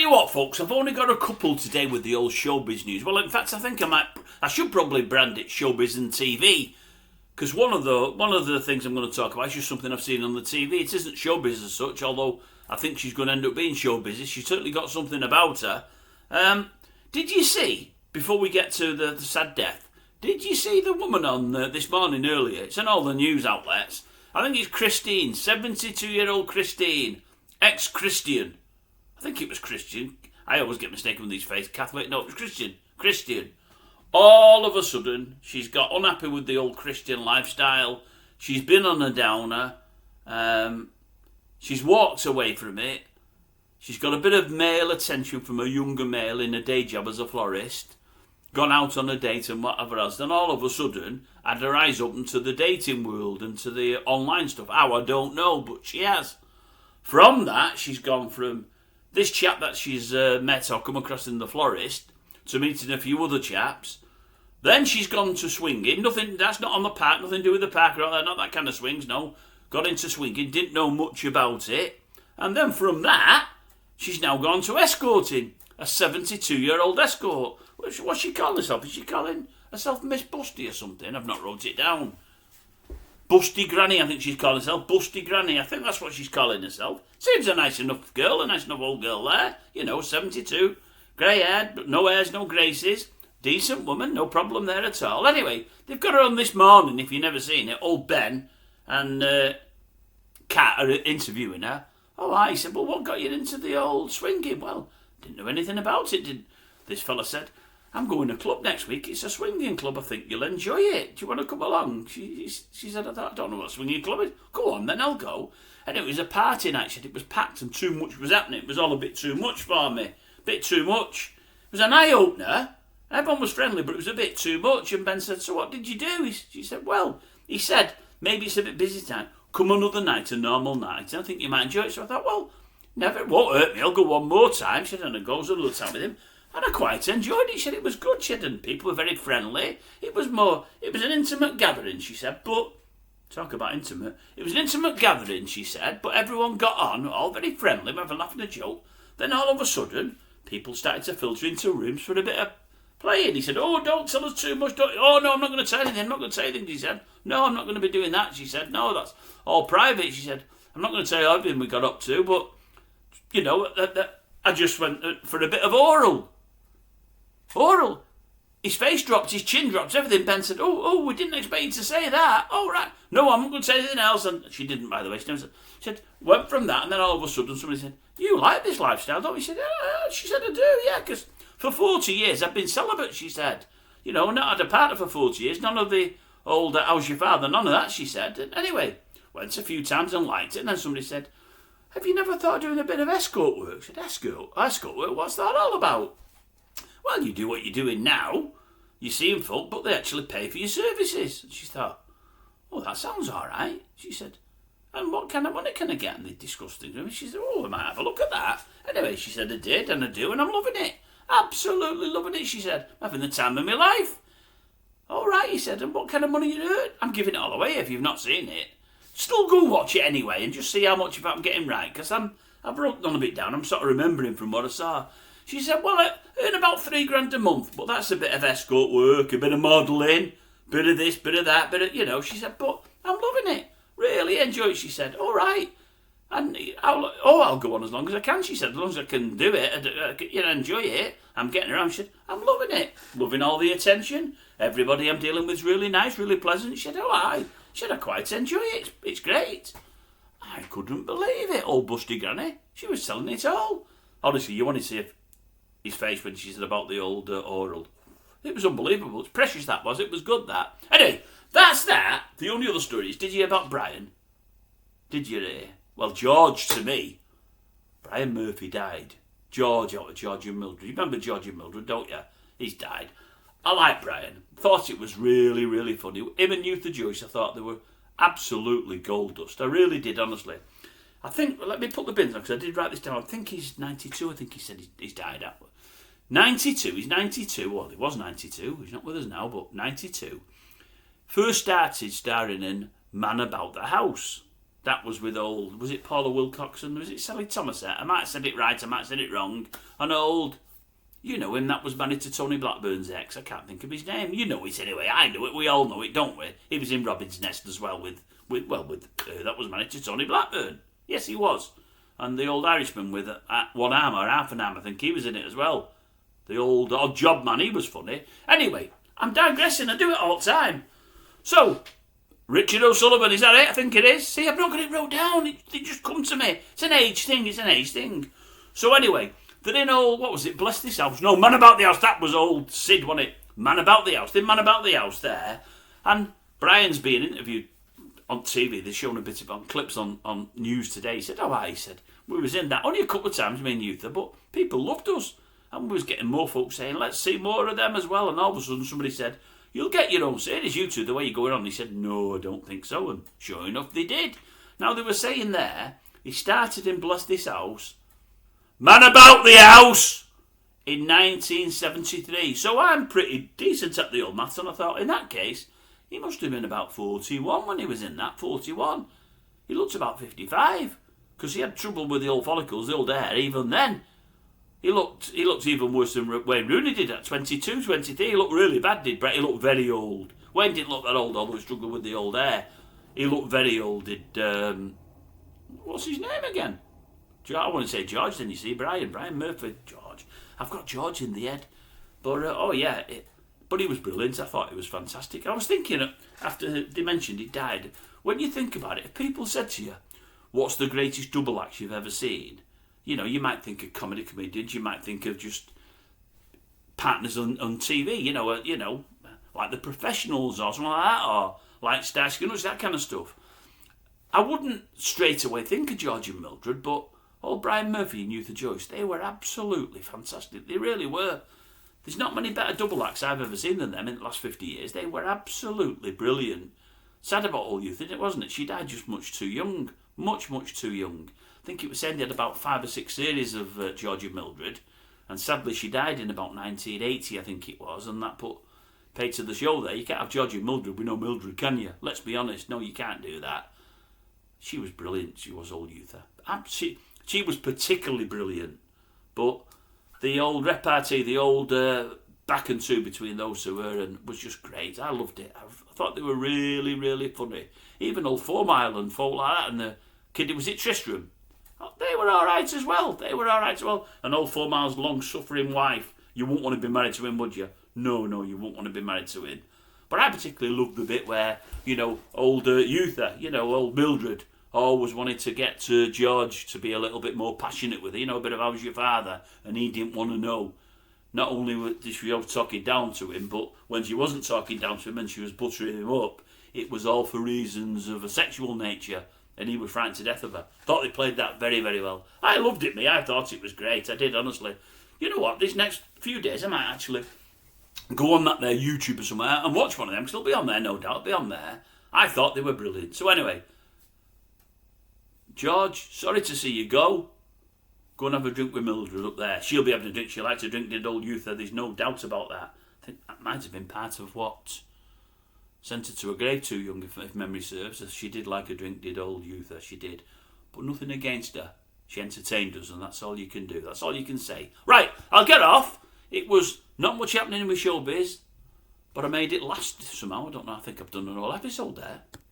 you what, folks, I've only got a couple today with the old showbiz news. Well, in fact, I think I should probably brand it showbiz and TV, because one of the things I'm going to talk about is just something I've seen on the TV. It isn't showbiz as such, although I think she's going to end up being showbiz. She's certainly got something about her. Did you see, before we get to the sad death, did you see the woman on this morning earlier? It's in all the news outlets. I think it's Christine, 72-year-old Christine, ex-Christian. I think it was Christian. I always get mistaken with these faiths. Catholic, no, it was Christian. Christian. All of a sudden, she's got unhappy with the old Christian lifestyle. She's been on a downer. She's walked away from it. She's got a bit of male attention from a younger male in a day job as a florist. Gone out on a date and whatever else. Then all of a sudden, had her eyes open to the dating world and to the online stuff. How, I don't know, but she has. From that, she's gone from this chap that she's met or come across in the florist to meeting a few other chaps. Then she's gone to swinging. Nothing, that's not on the park, nothing to do with the park or all that, not that kind of swings, no. Got into swinging, didn't know much about it. And then from that, she's now gone to escorting. A 72-year-old escort. What's she calling herself? Is she calling herself Miss Busty or something? I've not wrote it down. Busty Granny, I think she's calling herself. Busty Granny, I think that's what she's calling herself. Seems a nice enough girl, a nice enough old girl there. You know, 72. Grey haired, but no airs, no graces. Decent woman, no problem there at all. Anyway, they've got her on this morning, if you've never seen it. Old Ben and Kat are interviewing her. Oh, I said, well, what got you into the old swinging? Well, didn't know anything about it, did this fella said. I'm going to a club next week. It's a swinging club. I think you'll enjoy it. Do you want to come along? She said, I don't know what a swinging club is. Go on, then I'll go. And it was a party night. She said it was packed and too much was happening. It was all a bit too much for me. Bit too much. It was an eye-opener. Everyone was friendly, but it was a bit too much. And Ben said, so what did you do? She said, well, he said, maybe it's a bit busy time. Come another night, a normal night. And I think you might enjoy it. So I thought, well, never, it won't hurt me. I'll go one more time. She said, and I goes another time with him. And I quite enjoyed it. She said it was good. She said, and people were very friendly. It was an intimate gathering, she said, but, talk about intimate. It was an intimate gathering, she said, but everyone got on, all very friendly, we were laughing a joke. Then all of a sudden, people started to filter into rooms for a bit of playing. He said, oh, don't tell us too much. Oh, no, I'm not going to tell anything. I'm not going to say anything, she said. No, I'm not going to be doing that, she said. No, that's all private, she said. I'm not going to tell you everything we got up to, but, you know, I just went for a bit of oral. Oral. His face dropped, his chin dropped, everything. Ben said, oh, we didn't expect you to say that. Oh, right. No, I'm not going to say anything else. And she didn't, by the way. She said, went from that, and then all of a sudden somebody said, you like this lifestyle, don't you? She said, she said, I do, yeah, because for 40 years I've been celibate, she said. You know, not had a partner for 40 years, none of the old, how's your father, none of that, she said. And anyway, went a few times and liked it, and then somebody said, have you never thought of doing a bit of escort work? She said, escort work, what's that all about? Well, you do what you're doing now. You see them folk, but they actually pay for your services. And she thought, oh, that sounds all right. She said, and what kind of money can I get? And they discussed things with me. She said, oh, I might have a look at that. Anyway, she said, I did, and I do, and I'm loving it. Absolutely loving it, she said. I'm having the time of my life. All right, he said, and what kind of money you earn? I'm giving it all away if you've not seen it. Still go and watch it anyway and just see how much of it I'm getting right, because I've wrote none of it down. I'm sort of remembering from what I saw. She said, well, I earn about $3,000 a month, but that's a bit of escort work, a bit of modelling, bit of this, bit of that, bit of, you know. She said, but I'm loving it. Really enjoy it, she said. All right. And I'll go on as long as I can, she said. As long as I can do it, enjoy it. I'm getting around. She said, I'm loving it. Loving all the attention. Everybody I'm dealing with is really nice, really pleasant. She said, I quite enjoy it. It's great. I couldn't believe it, old busty granny. She was telling it all. Honestly, you want to see his face when she said about the old oral. It was unbelievable. It's precious, that was. It was good, that. Anyway, that's that. The only other story is, did you hear about Brian? Did you hear? Well, George, to me, Brian Murphy died. George and Mildred. You remember George and Mildred, don't you? He's died. I like Brian. Thought it was really, really funny. Him and Youth of Joyce, I thought they were absolutely gold dust. I really did, honestly. I think, let me put the bins on, because I did write this down. I think he's 92. I think he said he's died at 92. He's 92. Well, he was 92. He's not with us now, but 92. First started starring in Man About the House. That was with old, was it Paula Wilcoxon? Was it Sally Thomasette? I might have said it right, I might have said it wrong. And old, you know him, that was married to Tony Blackburn's ex. I can't think of his name. You know it anyway. I know it. We all know it, don't we? He was in Robin's Nest as well with that was married to Tony Blackburn. Yes, he was. And the old Irishman with one arm or half an arm, I think he was in it as well. The old odd job man, he was funny. Anyway, I'm digressing. I do it all the time. So, Richard O'Sullivan, is that it? I think it is. See, I've not got it wrote down. It just come to me. It's an age thing. So anyway, they're in old, what was it, Bless This House? No, Man About the House. That was old Sid, wasn't it? Man About the House. Man About the House there. And Brian's being interviewed on TV. They're showing a bit of clips on news today. He said, he said, we was in that only a couple of times, me and Youtha, but people loved us. And we was getting more folks saying, let's see more of them as well. And all of a sudden somebody said, you'll get your own series, you two, the way you're going on. He said, no, I don't think so. And sure enough, they did. Now, they were saying there, he started in Bless This House, Man About the House, in 1973. So I'm pretty decent at the old maths, and I thought, in that case, he must have been about 41 when he was in that, 41. He looked about 55, because he had trouble with the old follicles, the old hair, even then. He looked even worse than Wayne Rooney did at 22, 23. He looked really bad, did Brett? He looked very old. Wayne didn't look that old, although he struggled with the old hair. He looked very old, did... what's his name again? I want to say George, then you see. Brian Murphy. George. I've got George in the head. But, but he was brilliant. I thought it was fantastic. I was thinking, after they mentioned he died, when you think about it, if people said to you, what's the greatest double act you've ever seen? You know, you might think of comedians, you might think of just partners on TV, you know, like The Professionals or something like that, or like Starsky and Hutch, that kind of stuff. I wouldn't straight away think of George and Mildred, but old Brian Murphy and Youtha Joyce, they were absolutely fantastic. They really were. There's not many better double acts I've ever seen than them in the last 50 years. They were absolutely brilliant. Sad about old Youtha, wasn't it? She died just much too young. Much too young. I think it was said they had about 5 or 6 series of George and Mildred, and sadly she died in about 1980, I think it was, and that put paid to the show there. You can't have George and Mildred with no Mildred, can you? Let's be honest. No, you can't do that. She was brilliant. She was old Youtha. She was particularly brilliant, but the old repartee, the old back and two between those two was just great. I loved it. I thought they were really, really funny. Even old 4 Mile and folk like that, and the kid, was it Tristram? They were all right as well. And old 4 Mile's long-suffering wife, you wouldn't want to be married to him, would you? No, you wouldn't want to be married to him. But I particularly loved the bit where, old Youtha, old Mildred, always wanted to get to George to be a little bit more passionate with her, a bit of how's your father, and he didn't want to know. Not only was she talking down to him, but when she wasn't talking down to him and she was buttering him up, it was all for reasons of a sexual nature, and he was frightened to death of her. Thought they played that very, very well. I loved it, I thought it was great. I did, honestly. You know what? These next few days, I might actually go on that there YouTube or somewhere and watch one of them, because it'll be on there, no doubt. It'll be on there. I thought they were brilliant. So anyway, George, sorry to see you go. Go and have a drink with Mildred up there. She'll be having a drink. She likes to drink, did old Youtha. There's no doubt about that. I think that might have been part of what sent her to a grave too young, if memory serves. She did like a drink, did old Youtha. She did. But nothing against her. She entertained us, and that's all you can do. That's all you can say. Right, I'll get off. It was not much happening with showbiz, but I made it last somehow. I don't know. I think I've done an whole episode there.